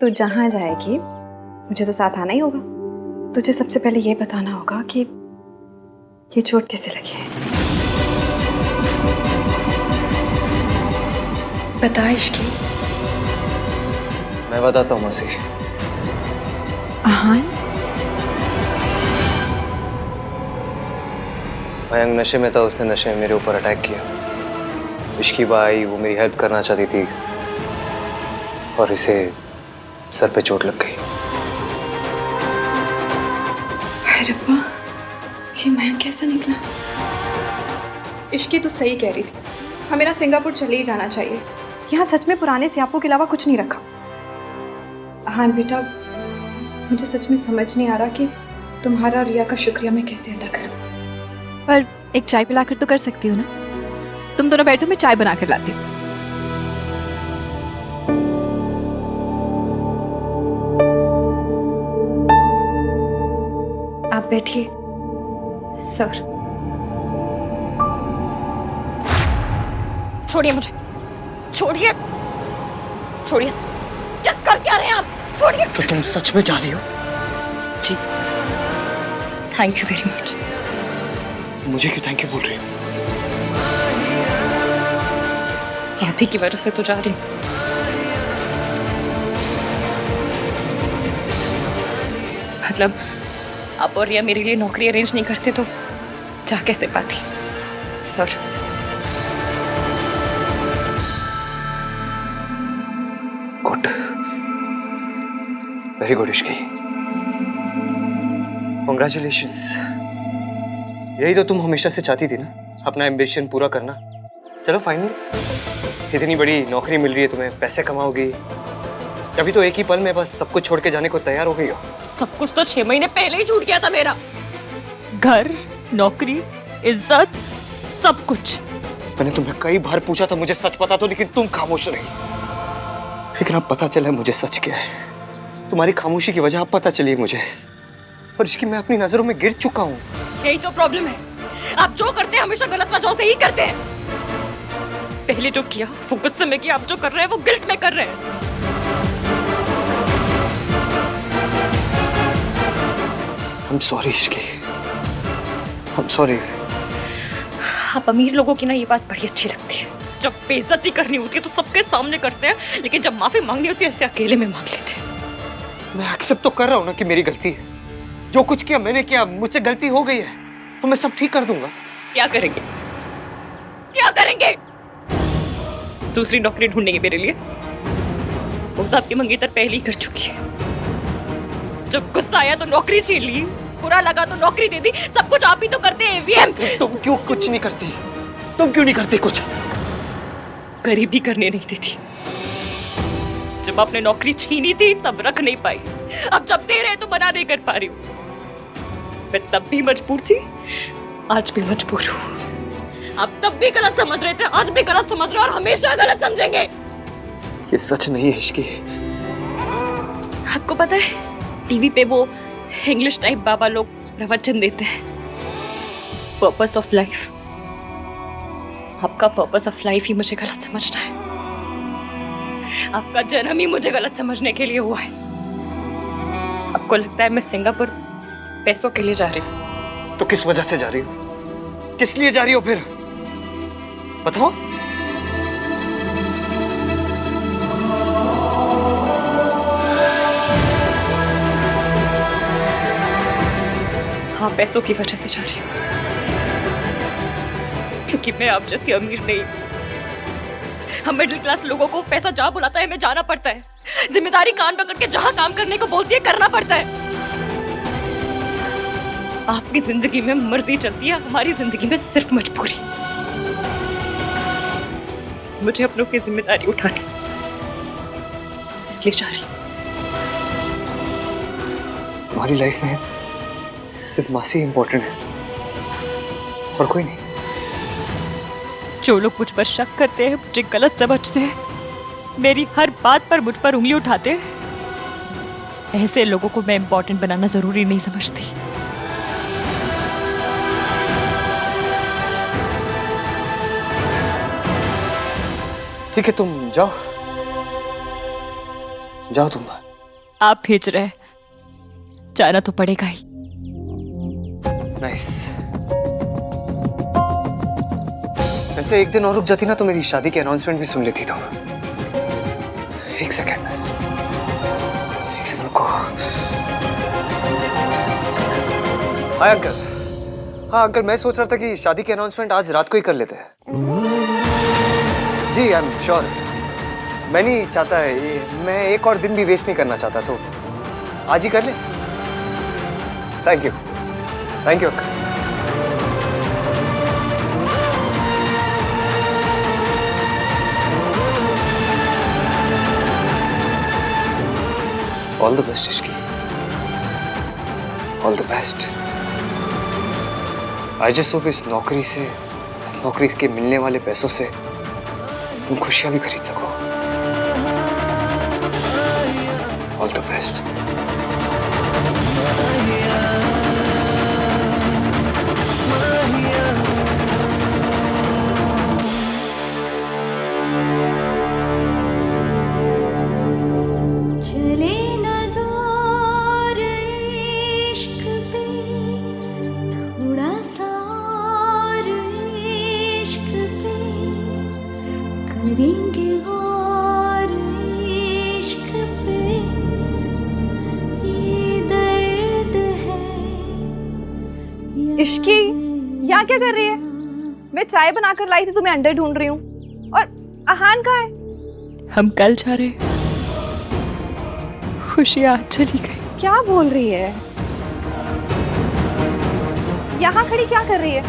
तू जहाँ जाएगी मुझे तो साथ आना ही होगा। तुझे सबसे पहले ये बताना होगा कि ये चोट कैसे लगी है। बता इश्की। मैं बताता हूँ मौसी। आहान मयंक नशे में था, उसने नशे में मेरे ऊपर अटैक किया। इश्की बा आई, वो मेरी हेल्प करना चाहती थी और इसे सर पे चोट लग गई। हाय रब्बा, ये मयंक कैसा निकला? इश्की तो सही कह रही थी, हमें ना सिंगापुर चले ही जाना चाहिए। यहाँ सच में पुराने सियापों के अलावा कुछ नहीं रखा। हाँ बेटा, मुझे सच में समझ नहीं आ रहा कि तुम्हारा और रिया का शुक्रिया मैं कैसे अदा करूं। पर एक चाय पिलाकर तो कर सकती हो ना। तुम दोनों बैठो, मैं चाय बना कर लाती हूँ। आप बैठिए सर। छोड़िए मुझे, छोड़िए, छोड़िए। क्या कर क्या रहे हैं आप? छोड़िए। तो तुम सच में जा रही हो? जी, थैंक यू वेरी मच। मुझे क्यों थैंक यू बोल रही हो? आप ही की वजह से तो जा रही हूँ। मतलब आप और रिया मेरे लिए नौकरी अरेंज नहीं करते तो जा कैसे पाती sir? Good, very good Ishki, congratulations. यही तो तुम हमेशा से चाहती थी ना, अपना एम्बिशन पूरा करना। चलो फाइनली इतनी बड़ी नौकरी मिल रही है तुम्हें, पैसे कमाओगी। अभी तो एक ही पल में बस सब कुछ छोड़ के जाने को तैयार हो गई हो। सब कुछ तो 6 महीने पहले ही छूट गया था मेरा। घर, नौकरी, इज्जत, सब कुछ। मैंने तुम्हें कई बार पूछा था मुझे सच बता दो, लेकिन तुम खामोश रही। लेकिन अब पता चला मुझे सच क्या है। तुम्हारी खामोशी की वजह अब पता चली मुझे, और इसकी मैं अपनी नजरों में गिर चुका हूँ। यही तो प्रॉब्लम है, आप जो करते हैं हमेशा गलत वजहों से ही करते हैं। पहले जो किया वो गुस्से में किया, आप जो कर रहे हैं वो गिल्ट में कर रहे हैं। I'm sorry Ishki, I'm sorry। आप अमीर लोगों की ना ये बात बड़ी अच्छी लगती है, जब बेइज्जती करनी होती है तो सबके सामने करते हैं, लेकिन जब माफी मांगनी होती है ऐसे अकेले में मांग लेते हैं। मैं एक्सेप्ट तो कर रहा हूँ ना कि मेरी गलती है। जो कुछ किया मैंने किया, मुझसे गलती हो गई है, तो मैं सब ठीक कर दूंगा। क्या करेंगे? क्या करेंगे? दूसरी नौकरी ढूंढेंगे मेरे लिए? वो तो आपकी मंगेतर पहले ही कर चुकी है। जब गुस्सा आया तो नौकरी छीन ली, बुरा लगा तो नौकरी दे दी। सब कुछ आप ही तो करते हैं वीएम। तुम क्यों कुछ नहीं करती? तुम क्यों नहीं करती कुछ? गरीबी करने नहीं देती। जब आपने नौकरी छीनी थी तब रख नहीं पाई, अब जब दे रहे तो मना नहीं कर पा रही हूँ। मैं तब भी मजबूर थी, आज भी मजबूर हूँ। आप तब भी गलत समझ रहे थे, आज भी गलत समझ रहे हो और हमेशा गलत समझेंगे। ये सच नहीं है इश्की। आपको पता है टीवी पे वो इंग्लिश टाइप बाबा लोग प्रवचन देते हैं, पर्पस ऑफ लाइफ। आपका पर्पस ऑफ लाइफ ही मुझे गलत समझना है। आपका जन्म ही मुझे गलत समझने के लिए हुआ है। आपको लगता है मैं सिंगापुर पैसों के लिए जा रही हूँ? तो किस वजह से जा रही हो? किस लिए जा रही हो फिर? बताओ। हाँ, पैसों की वजह से जा रही हूँ, क्योंकि मैं आप जैसी अमीर नहीं। हम मिडिल क्लास लोगों को पैसा जहाँ बुलाता है हमें जाना पड़ता है। जिम्मेदारी कान पकड़ के जहाँ काम करने को बोलती है करना पड़ता है। आपकी जिंदगी में मर्जी चलती है, हमारी जिंदगी में सिर्फ मजबूरी। मुझे अपनों की जिम्मेदारी उठानी, इसलिए जा रही हूँ। तुम्हारी लाइफ में सिर्फ मासी इंपॉर्टेंट है और कोई नहीं। जो लोग मुझ पर शक करते हैं, मुझे गलत समझते हैं, मेरी हर बात पर मुझ पर उंगली उठाते हैं, ऐसे लोगों को मैं इंपॉर्टेंट बनाना जरूरी नहीं समझती। ठीक है, तुम जाओ जाओ तुम। आप भेज रहे हैं, जाना तो पड़ेगा ही। नाइस। वैसे एक दिन और रुक जाती ना तो मेरी शादी की अनाउंसमेंट भी सुन लेती तुम। एक सेकंड रुको। Hi uncle. हाँ अंकल, मैं सोच रहा था कि शादी की अनाउंसमेंट आज रात को ही कर लेते हैं। जी आई एम श्योर। मैं नहीं चाहता है ये, मैं एक और दिन भी वेस्ट नहीं करना चाहता, तो आज ही कर ले। Thank you uncle. All the best Ishki, all the best. I just hope इस नौकरी के मिलने वाले पैसों से तुम खुशियां भी खरीद सको। All the best. इश्की, यहाँ क्या कर रही है? मैं चाय बनाकर लाई थी, तुम्हें अंडे ढूंढ रही हूँ। और अहान कहाँ है? हम कल जा रहे, खुशी आज चली गई। क्या बोल रही है? यहाँ खड़ी क्या कर रही है?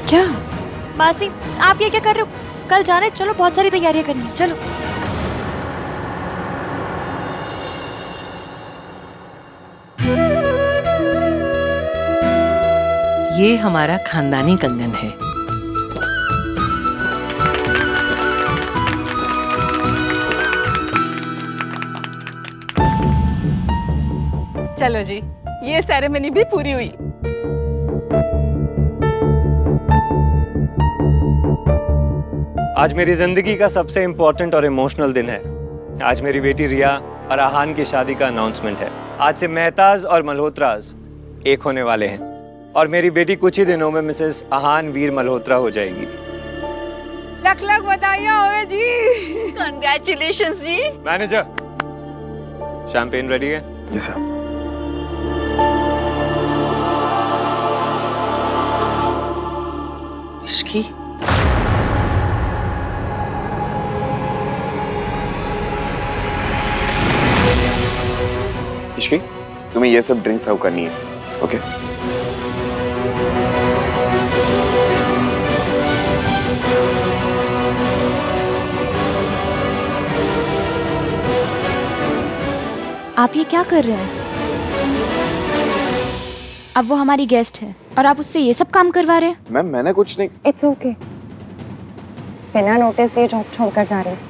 क्या? मासी, आप ये क्या कर रहे हो? कल जाने, चलो बहुत सारी तैयारियां करनी है, चलो। ये हमारा खानदानी कंगन है। चलो जी, ये सेरेमनी भी पूरी हुई। आज मेरी जिंदगी का सबसे इम्पोर्टेंट और इमोशनल दिन है। आज मेरी बेटी रिया और आहान की शादी का अनाउंसमेंट है। आज से मेहताज और मल्होत्राज एक होने वाले हैं और मेरी बेटी कुछ ही दिनों में मिसेस आहान वीर मल्होत्रा हो जाएगी। लख लख बधाइयां होवे जी। Congratulations जी। मैनेजर, शैंपेन रेडी है? जी सर। इश्की, इश्की, तुम्हें ये सब ड्रिंक सर्व करनी है, ओके? आप ये क्या कर रहे हैं? अब वो हमारी गेस्ट है और आप उससे ये सब काम करवा रहे हैं? मैम मैंने कुछ नहीं। It's okay. बिना नोटिस दिए जॉब छोड़कर जा रही हूँ,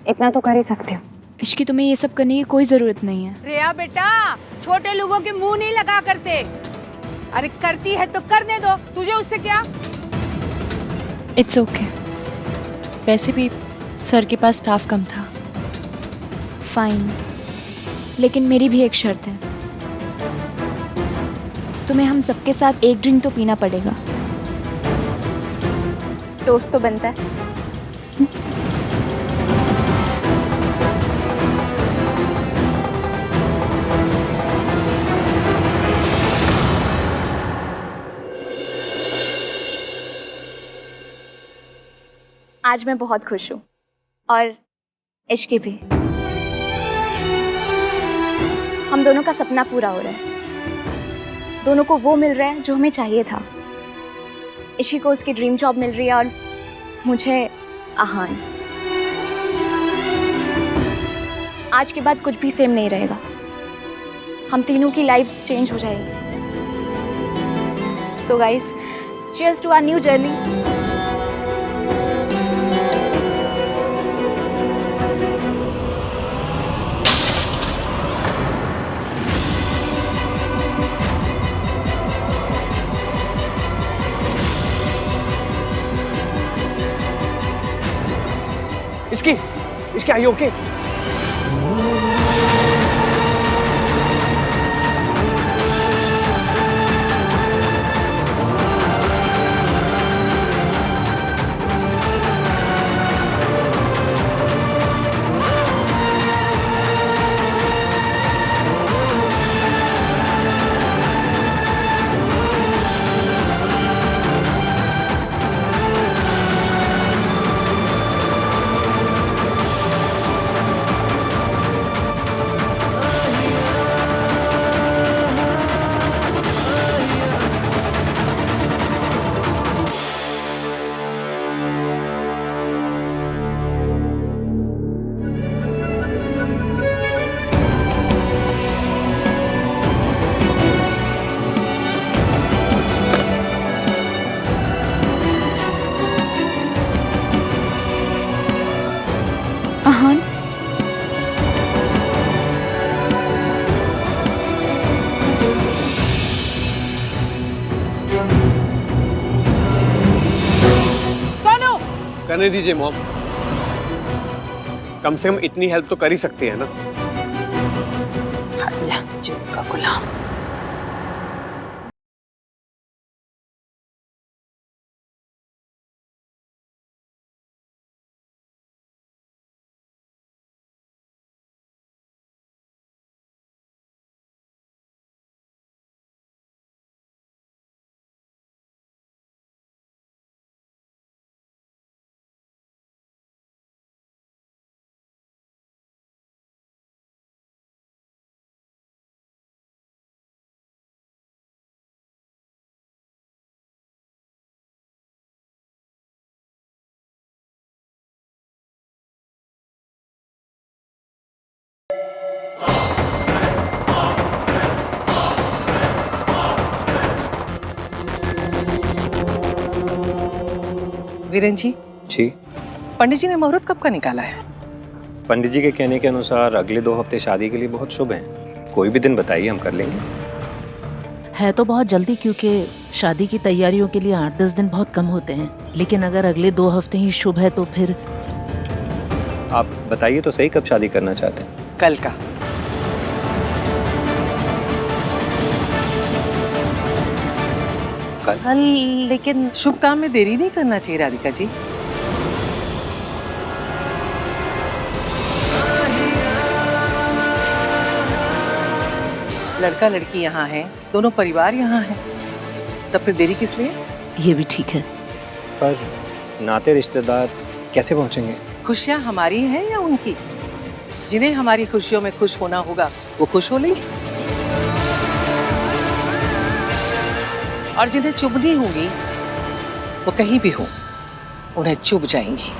इतना तो कर ही सकती हूँ। इश्की, तुम्हें ये सब करने की कोई जरूरत नहीं है। रिया बेटा, छोटे लोगों के मुंह नहीं लगा करते। अरे करती है तो करने दो, तुझे उससे क्या? It's okay. वैसे भी सर के पास स्टाफ कम था। फाइन, लेकिन मेरी भी एक शर्त है। तुम्हें हम सबके साथ एक ड्रिंक तो पीना पड़ेगा। टोस्ट तो बनता है। आज मैं बहुत खुश हूँ और इश्की भी। हम दोनों का सपना पूरा हो रहा है। दोनों को वो मिल रहा है जो हमें चाहिए था। इश्की को उसकी ड्रीम जॉब मिल रही है और मुझे आहान। आज के बाद कुछ भी सेम नहीं रहेगा। हम तीनों की लाइफ्स चेंज हो जाएंगी। So guys, cheers to our new journey. इसकी आर यू ओके? अहान, सोनू करने दीजिए मॉम, कम से कम इतनी हेल्प तो कर ही सकती है ना। जीव का गुलाम। वीरेन जी, जी, पंडित जी ने मुहूर्त कब का निकाला है? पंडित जी के कहने के अनुसार अगले 2 हफ्ते शादी के लिए बहुत शुभ हैं। कोई भी दिन बताइए, हम कर लेंगे। है तो बहुत जल्दी, क्योंकि शादी की तैयारियों के लिए 8-10 दिन बहुत कम होते हैं। लेकिन अगर अगले 2 हफ्ते ही शुभ है तो फिर आप बताइए तो सही, कब शादी करना चाहते हैं? कल का। कल? लेकिन शुभ काम में देरी नहीं करना चाहिए राधिका जी। लड़का लड़की यहाँ है, दोनों परिवार यहाँ हैं, तब फिर देरी किस लिए? ये भी ठीक है। पर नाते रिश्तेदार कैसे पहुंचेंगे? खुशियाँ हमारी हैं या उनकी? जिन्हें हमारी खुशियों में खुश होना होगा वो खुश हो लेंगे, और जिन्हें चुभनी होगी वो कहीं भी हो उन्हें चुभ जाएंगी।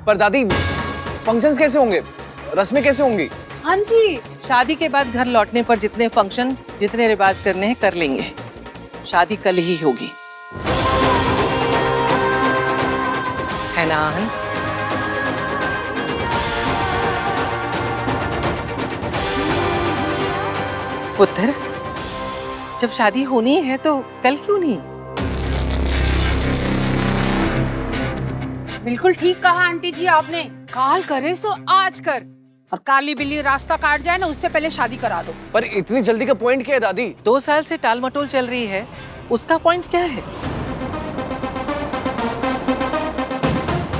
पर दादी, फंक्शंस कैसे होंगे, रस्में कैसे होंगी? हाँ जी, शादी के बाद घर लौटने पर जितने फंक्शन, जितने रिवाज करने हैं कर लेंगे। शादी कल ही होगी, है ना आहन? पुत्र, जब शादी होनी है तो कल क्यों नहीं? बिल्कुल ठीक कहा आंटी जी आपने। काल करे सो आज कर, और काली बिल्ली रास्ता काट जाए ना उससे पहले शादी करा दो। पर इतनी जल्दी का पॉइंट क्या है दादी? 2 साल से टाल मटोल चल रही है, उसका पॉइंट क्या है?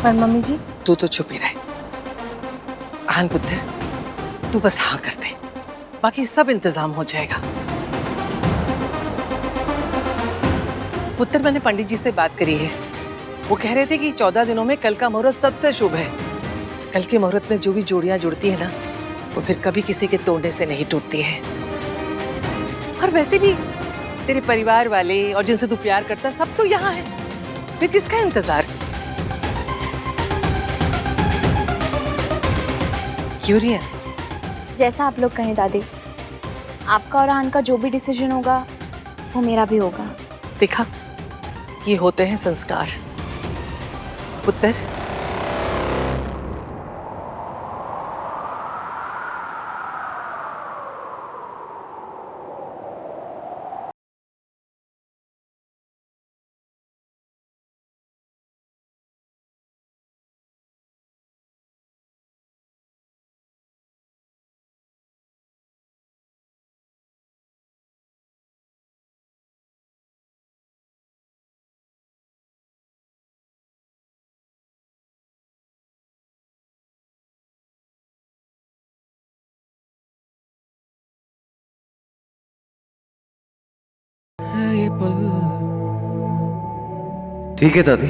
पर मम्मी जी, तू तो चुप ही रहे। आहन पुत्र, तू बस हाँ कर दे, बाकी सब इंतजाम हो जाएगा। पुत्र, मैंने पंडित जी से बात करी है, वो कह रहे थे कि 14 दिनों में कल का मुहूर्त सबसे शुभ है। कल के मुहूर्त में जो भी जोड़ियां जुड़ती है ना, वो फिर कभी किसी के तोड़ने से नहीं टूटती है। और वैसे भी तेरे परिवार वाले और जिनसे तू प्यार करता सब तो यहाँ है, फिर किसका इंतजार? यूरिया, जैसा आप लोग कहें दादी, आपका और आन का जो भी डिसीजन होगा वो मेरा भी होगा। देखा, ये होते हैं संस्कार। पुत्र, ठीक है दादी।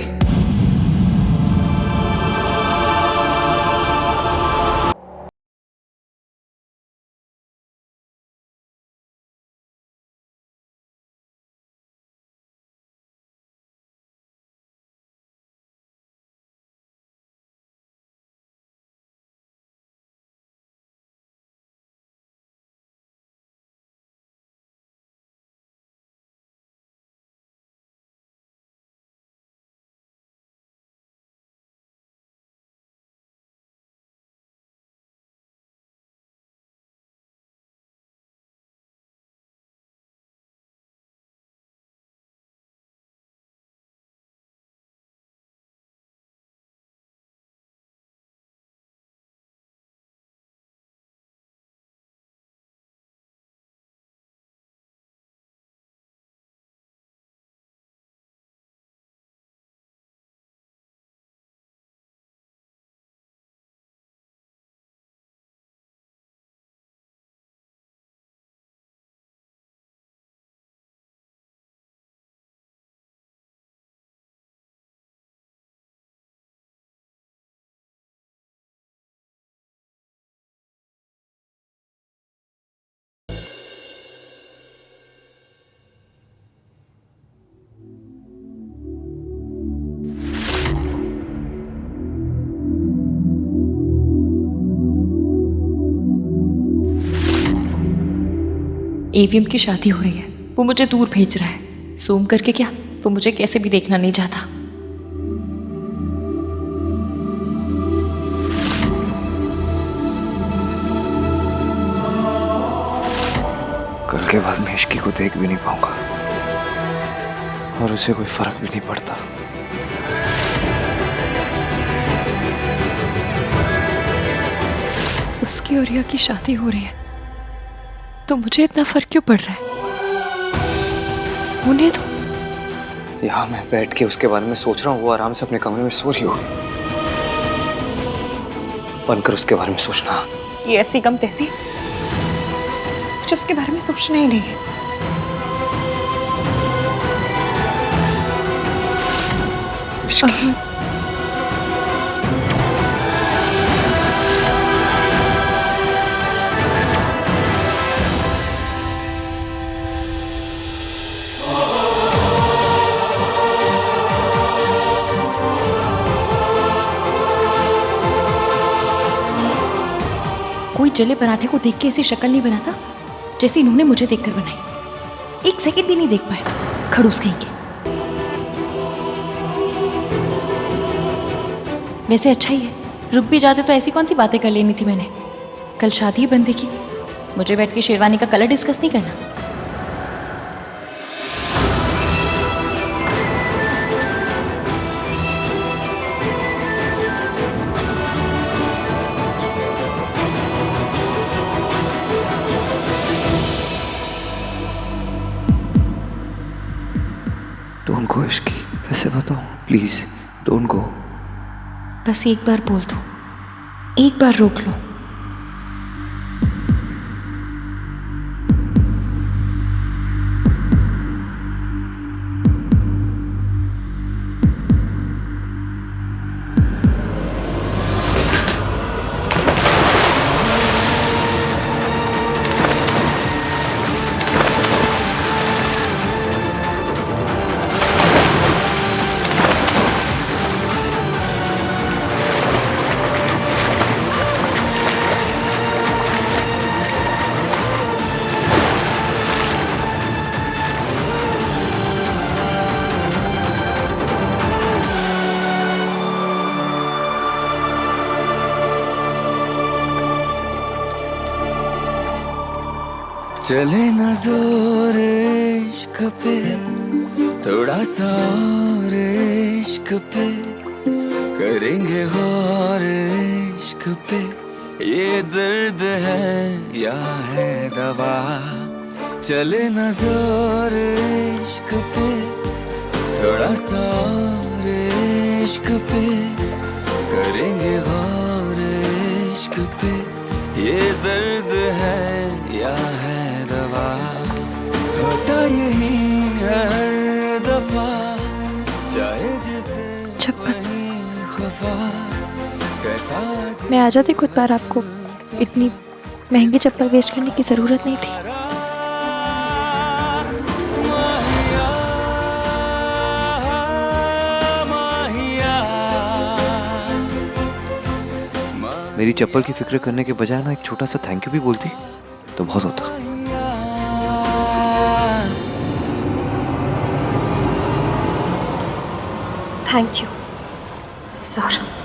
एवीएम की शादी हो रही है, वो मुझे दूर भेज रहा है। जूम करके क्या, वो मुझे कैसे भी देखना नहीं चाहता। कल के बाद मैं इश्की को देख भी नहीं पाऊंगा और उसे कोई फर्क भी नहीं पड़ता। उसकी और रिया की शादी हो रही है तो मुझे इतना फर्क क्यों पड़ रहा है? होने दो। यहाँ मैं बैठ के उसके बारे में सोच रहा हूँ, वो आराम से अपने कमरे में सो रही होगी। बनकर उसके बारे में सोचना। उसकी ऐसी गम तैसी, मुझे उसके बारे में सोचना ही नहीं है। कोई जले पराठे को देख के ऐसी शक्ल नहीं बनाता जैसी इन्होंने मुझे देखकर बनाई। एक सेकंड भी नहीं देख पाए, खड़ूस कहीं के। वैसे अच्छा ही है, रुक भी जाते तो ऐसी कौन सी बातें कर लेनी थी मैंने। कल शादी बंद देखी, मुझे बैठ के शेरवानी का कलर डिस्कस नहीं करना। डोंट गो इश्की, कैसे बताऊं? Please don't go. बस एक बार बोल दो, एक बार रोक लो। चले न जोर इश्क पे, थोड़ा सा और इश्क पे, करेंगे गौर इश्क पे। ये दर्द है या है दवा, चले न जोर इश्क पे, थोड़ा सा और इश्क पे, करेंगे गौर इश्क पे। ये दर्द है या है दवा, होता यही हर दफा, चाहे जिसे वही खफा। कैसा मैं आ जाती खुद बार, आपको इतनी महंगी चप्पल वेस्ट करने की जरूरत नहीं थी। मेरी चप्पल की फिक्र करने के बजाय ना एक छोटा सा थैंक यू भी बोलती तो बहुत होता। Thank you sir.